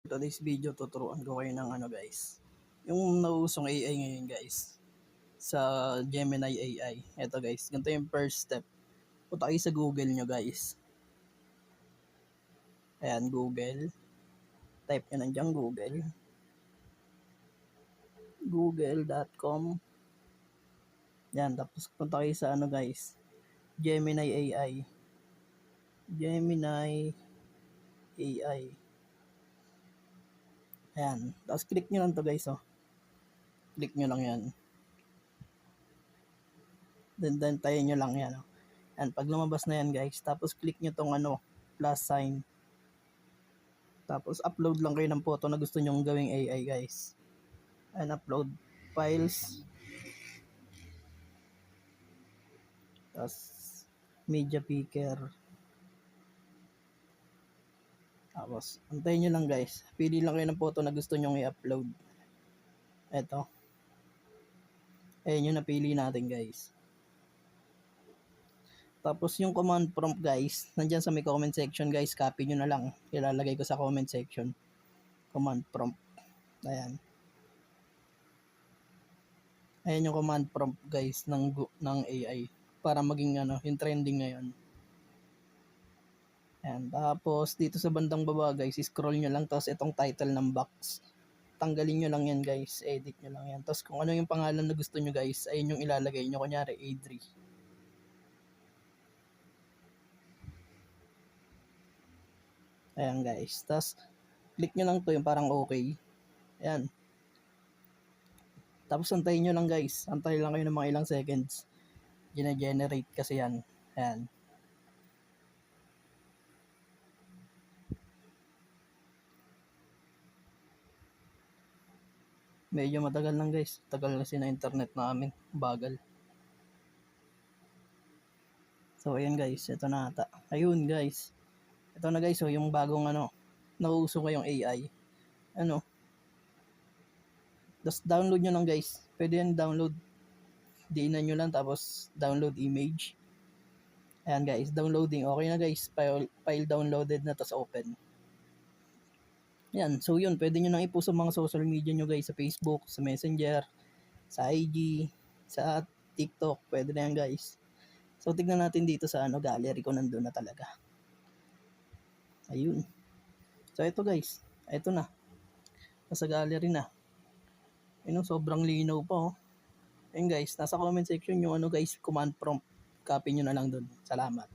Today's video tuturuan ko kayo ng ano guys, yung nauusong AI ngayon guys sa Gemini AI. Eto guys, ganito yung first step. Punta kayo sa Google nyo guys. Ayan, Google. Type nyo nandiyan Google. Google.com. Yan, tapos punta kayo sa ano guys, Gemini AI. Gemini AI. Ayan, tapos click nyo lang to guys oh. Click nyo lang yan. Then tayo nyo lang yan oh. And pag lumabas na yan guys, tapos click nyo tong ano, plus sign. Tapos upload lang kayo ng photo na gusto nyong gawing AI guys. And upload files. Tapos media picker. Tapos antayin nyo lang guys. Pili lang kayo ng photo na gusto nyong i-upload. Eto. Ayan yung napili natin guys. Tapos yung command prompt guys, nandyan sa may comment section guys, copy nyo na lang. Ilalagay ko sa comment section. Command prompt. Ayan. Ayan yung command prompt guys ng AI. Para maging ano, yung trending ngayon. Ayan. Tapos dito sa bandang baba guys, scroll nyo lang. Tapos itong title ng box. Tanggalin nyo lang yan guys. Edit nyo lang yan. Tapos kung ano yung pangalan na gusto nyo guys, ayun yung ilalagay nyo. Kunyari Adri. Ayan guys. Tapos click nyo lang to yung parang okay. Ayan. Tapos antayin nyo lang guys. Antayin lang kayo ng mga ilang seconds. Gina-generate kasi yan. Ayan. Medyo matagal lang guys. Tagal kasi na internet namin. Bagal. So ayan guys. Ito na ata. Ayun guys. Ito na guys. So yung bagong ano. Nauuso ngayong AI. Ano. Tapos download nyo lang guys. Pwede yan download. Diinan nyo lang. Tapos download image. Ayan guys. Downloading. Okay na guys. File downloaded na. Tapos open. Yan, so yun, pwede nyo nang i-post sa mga social media nyo guys, sa Facebook, sa Messenger, sa IG, sa TikTok, pwede na yan guys. So tignan natin dito sa ano, gallery ko, nandun na talaga. Ayun. So ito guys, ito na. Nasa gallery na. Ayun, sobrang linaw pa oh. Ayun guys, nasa comment section yung ano guys, command prompt. Copy nyo na lang dun. Salamat.